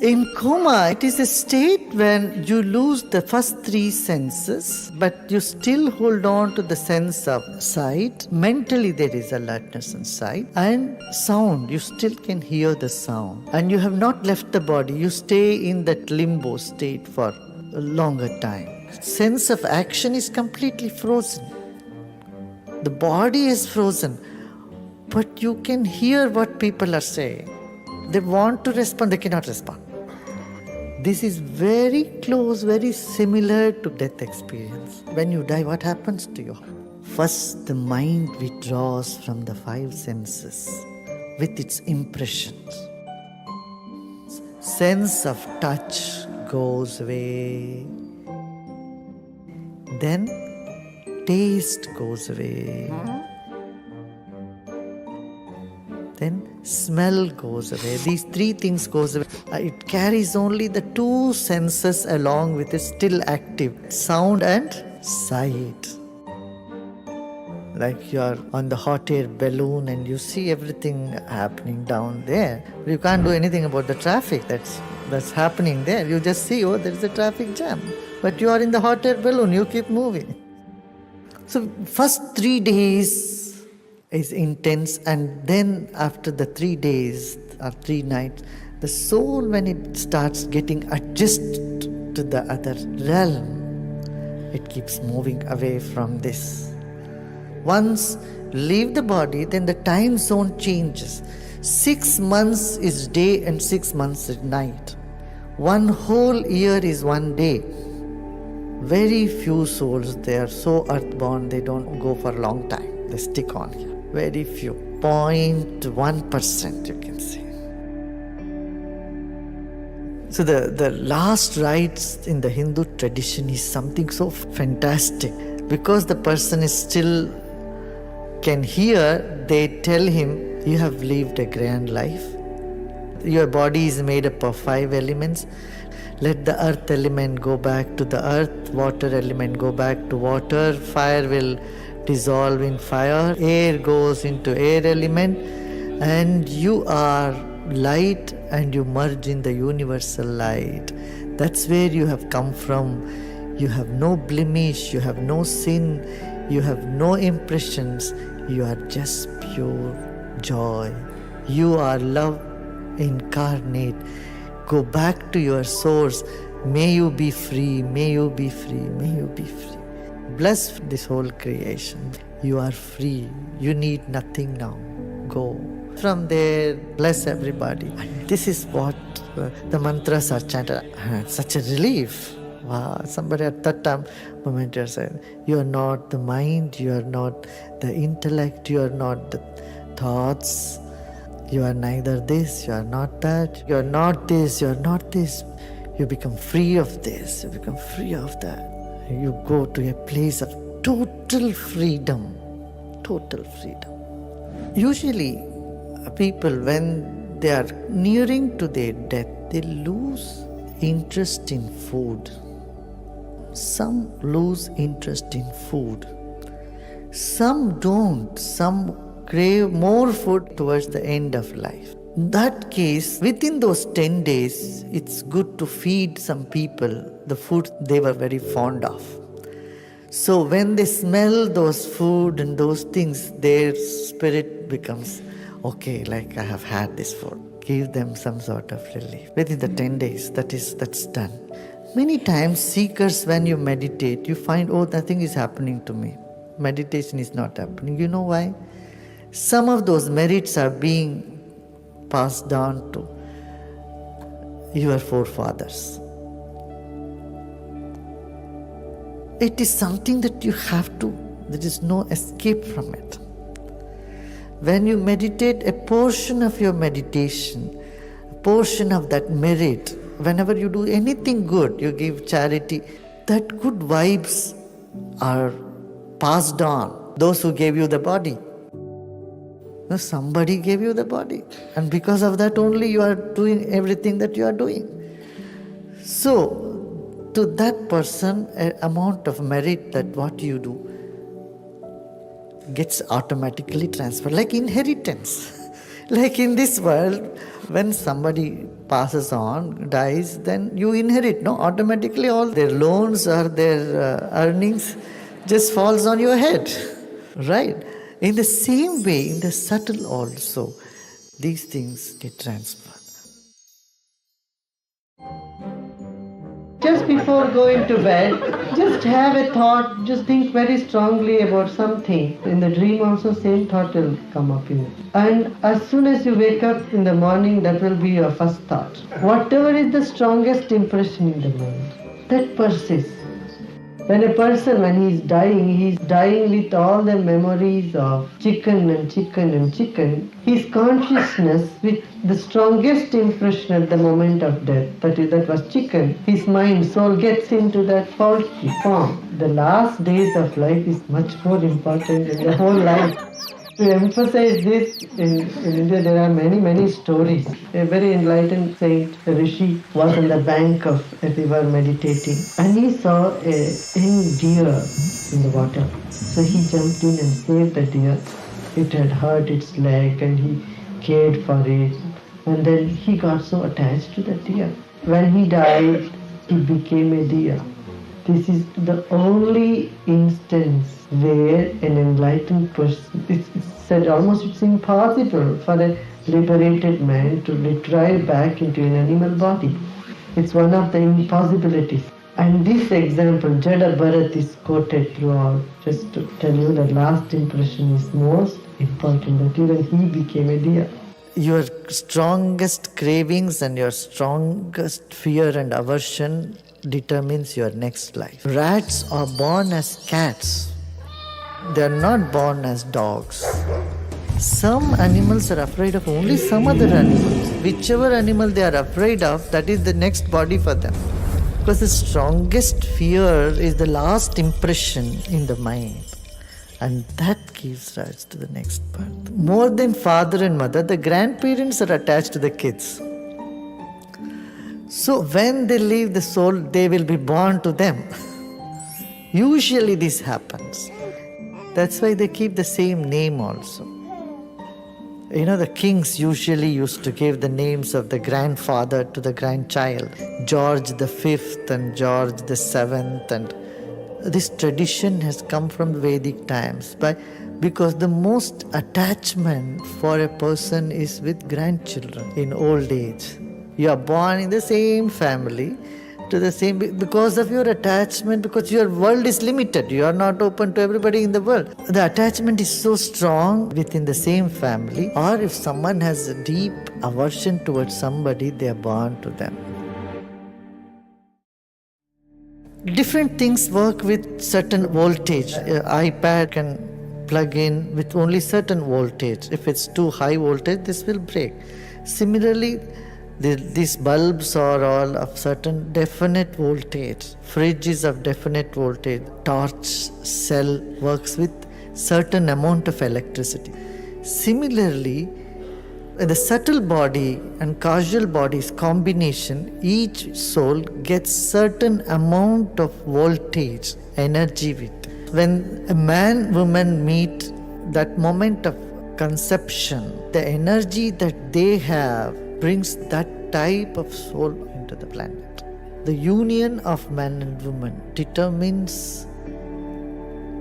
In coma, it is a state when you lose the first three senses, but you still hold on to the sense of sight. Mentally, there is alertness in sight. And sound, you still can hear the sound. And you have not left the body. You stay in that limbo state for a longer time. Sense of action is completely frozen. The body is frozen, but you can hear what people are saying. They want to respond, they cannot respond. This is very close, very similar to death experience. When you die, what happens to you? First, the mind withdraws from the five senses with its impressions. Sense of touch goes away. Then, taste goes away. Then smell goes away. These three things goes away. It carries only the two senses along with it still active, sound and sight. Like you are on the hot air balloon and you see everything happening down there. You can't do anything about the traffic that's happening there. You just see, oh, there is a traffic jam. But you are in the hot air balloon, you keep moving. So first 3 days is intense, and then after the 3 days or 3 nights, the soul, when it starts getting adjusted to the other realm, it keeps moving away from this. Once leave the body, then the time zone changes. 6 months is day and 6 months is night. 1 whole year is 1 day. Very few souls, they are so earthbound, they don't go for a long time. They stick on here. Very few. 0.1%, you can say. So the last rites in the Hindu tradition is something so fantastic. Because the person is still can hear, they tell him, you have lived a grand life. Your body is made up of 5 elements. Let the earth element go back to the earth, water element go back to water, fire will dissolve in fire, air goes into air element, and you are light and you merge in the universal light. That's where you have come from. You have no blemish, you have no sin, you have no impressions, you are just pure joy. You are love incarnate. Go back to your source. May you be free, may you be free, may you be free. Bless this whole creation. You are free. You need nothing now. Go. From there, bless everybody. This is what the mantras are chanted. It's such a relief. Wow. Somebody at that time, moment said, you are not the mind, you are not the intellect, you are not the thoughts. You are neither this, you are not that, you are not this, you are not this. You become free of this, you become free of that. You go to a place of total freedom. Total freedom. Usually, people, when they are nearing to their death, they lose interest in food. Some lose interest in food. Some don't. Some crave more food towards the end of life. In that case, within those 10 days, it's good to feed some people the food they were very fond of. So when they smell those food and those things, their spirit becomes, okay, like I have had this food. Give them some sort of relief. Within the 10 days, that's done. Many times, seekers, when you meditate, you find, oh, nothing is happening to me. Meditation is not happening. You know why? Some of those merits are being passed down to your forefathers. It is something that you have to, there is no escape from it. When you meditate, a portion of your meditation, a portion of that merit, whenever you do anything good, you give charity, that good vibes are passed on. Those who gave you the body. Somebody gave you the body. And because of that only you are doing everything that you are doing. So, to that person, an amount of merit that what you do, gets automatically transferred, like inheritance. Like in this world, when somebody passes on, dies, then you inherit, no? Automatically all their loans or their earnings just falls on your head, right? In the same way, in the subtle also, these things get transferred. Just before going to bed, just have a thought, just think very strongly about something. In the dream also same thought will come up in it. And as soon as you wake up in the morning, that will be your first thought. Whatever is the strongest impression in the mind, that persists. When a person, when he's dying with all the memories of chicken and chicken and chicken. His consciousness with the strongest impression at the moment of death, that was chicken. His mind, soul gets into that faulty form. The last days of life is much more important than the whole life. To emphasize this, in India there are many stories. A very enlightened saint, a rishi, was on the bank of a river meditating, and he saw a young deer in the water. So he jumped in and saved the deer. It had hurt its leg and he cared for it, and then he got so attached to the deer. When he died, he became a deer. This is the only instance where an enlightened person, it's said almost it's impossible for a liberated man to retrieve back into an animal body. It's one of the impossibilities. And this example, Jada Bharat, is quoted throughout, just to tell you the last impression is most important, that even he became a deer. Your strongest cravings and your strongest fear and aversion determines your next life. Rats are born as cats. They are not born as dogs. Some animals are afraid of only some other animals. Whichever animal they are afraid of, that is the next body for them. Because the strongest fear is the last impression in the mind. And that gives rise to the next birth. More than father and mother, the grandparents are attached to the kids. So when they leave the soul, they will be born to them. Usually this happens. That's why they keep the same name also. You know, the kings usually used to give the names of the grandfather to the grandchild. George the Fifth and George the Seventh. And this tradition has come from Vedic times. Because the most attachment for a person is with grandchildren in old age. You are born in the same family, to the same, because of your attachment, because your world is limited. You are not open to everybody in the world. The attachment is so strong within the same family, or if someone has a deep aversion towards somebody, they are born to them. Different things work with certain voltage. iPad can plug in with only certain voltage. If it's too high voltage, this will break. Similarly, these bulbs are all of certain definite voltage. Fridge is of definite voltage. Torch cell works with certain amount of electricity. Similarly, the subtle body and causal body's combination, each soul gets certain amount of voltage, energy with. When a man, woman meet, that moment of conception, the energy that they have brings that type of soul into the planet. The union of man and woman determines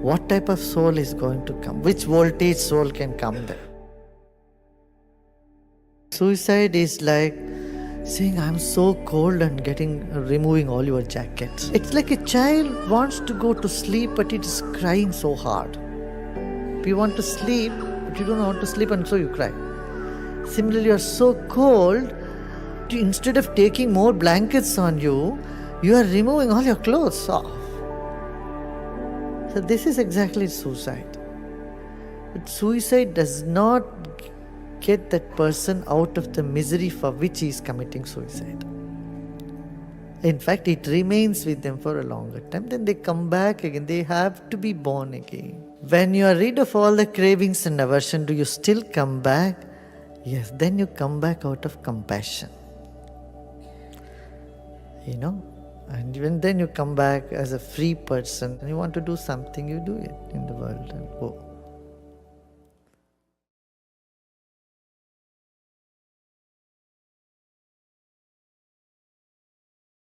what type of soul is going to come, which voltage soul can come there. Suicide is like saying, I'm so cold and removing all your jackets. It's like a child wants to go to sleep, but it is crying so hard. You want to sleep, but you don't want to sleep, and so you cry. Similarly, you are so cold, instead of taking more blankets on you, you are removing all your clothes off. So this is exactly suicide. But suicide does not get that person out of the misery for which he is committing suicide. In fact, it remains with them for a longer time. Then they come back again. They have to be born again. When you are rid of all the cravings and aversion, do you still come back? Yes, then you come back out of compassion. And even then you come back as a free person. And you want to do something, you do it in the world and go.